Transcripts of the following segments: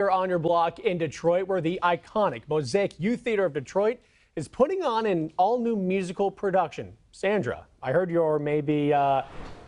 Here on your block in Detroit, where the iconic Mosaic Youth Theater of Detroit is putting on an all-new musical production. Sandra, I heard you're maybe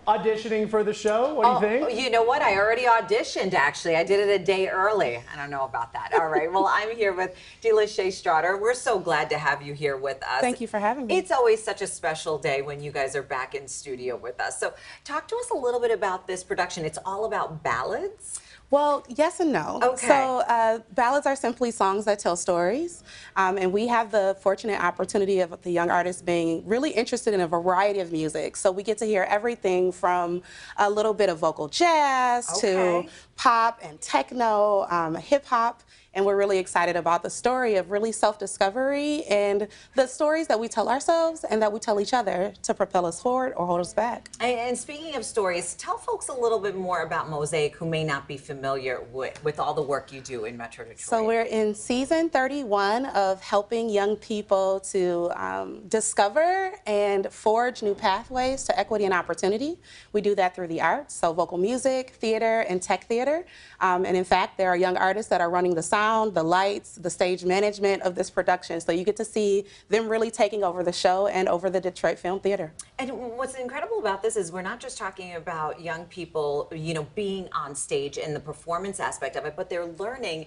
auditioning for the show. What do you think? You know what? I already auditioned, actually. I did it a day early. I don't know about that. All right. Well, I'm here with DeLachey Strotter. We're so glad to have you here with us. Thank you for having me. It's always such a special day when you guys are back in studio with us. So talk to us a little bit about this production. It's all about ballads? Well, yes and no. Okay. So ballads are simply songs that tell stories. And we have the fortunate opportunity of the young artists being really interested in a variety of music. So we get to hear everything from a little bit of vocal jazz to pop and techno, hip hop. And we're really excited about the story of really self-discovery and the stories that we tell ourselves and that we tell each other to propel us forward or hold us back. And speaking of stories, tell folks a little bit more about Mosaic who may not be familiar with all the work you do in Metro Detroit. So we're in season 31 of helping young people to discover and forge new pathways to equity and opportunity. We do that through the arts, so vocal music, theater, and tech theater. And in fact, there are young artists that are running the sound, the lights, the stage management of this production. So you get to see them really taking over the show and over the Detroit Film Theater. And what's incredible about this is we're not just talking about young people, you know, being on stage and the performance aspect of it, but they're learning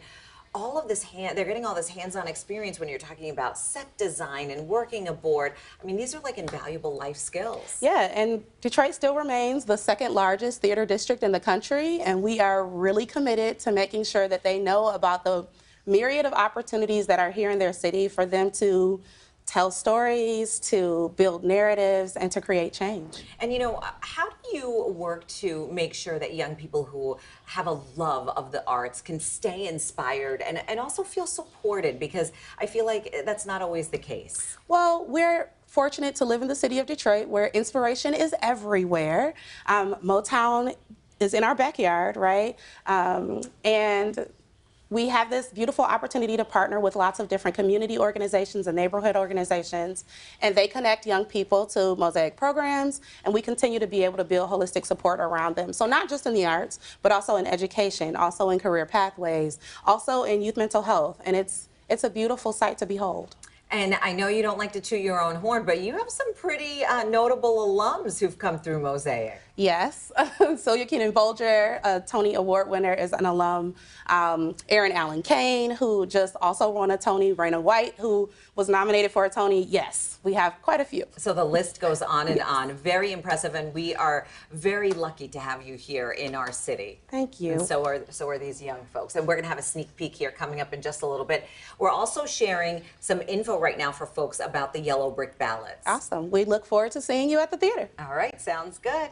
all of this they're getting all this hands-on experience when you're talking about set design and working aboard. I mean, these are like invaluable life skills. Yeah, and Detroit still remains the second largest theater district in the country, and we are really committed to making sure that they know about the myriad of opportunities that are here in their city for them to tell stories, to build narratives, and to create change. And you know, how do you work to make sure that young people who have a love of the arts can stay inspired and also feel supported? Because I feel like that's not always the case. Well, we're fortunate to live in the city of Detroit where inspiration is everywhere. Motown is in our backyard, right? And we have this beautiful opportunity to partner with lots of different community organizations and neighborhood organizations, and they connect young people to Mosaic programs, and we continue to be able to build holistic support around them. So not just in the arts, but also in education, also in career pathways, also in youth mental health, and it's a beautiful sight to behold. And I know you don't like to toot your own horn, but you have some pretty notable alums who've come through Mosaic. Yes. Sylvia Keenan-Bolger, a Tony Award winner, is an alum. Aaron Allen Kane, who just also won a Tony. Raina White, who was nominated for a Tony. Yes, we have quite a few. So the list goes on and on. Very impressive, and we are very lucky to have you here in our city. Thank you. And so are these young folks. And we're going to have a sneak peek here coming up in just a little bit. We're also sharing some info right now for folks about the Yellow Brick Ballads. Awesome. We look forward to seeing you at the theater. All right, sounds good.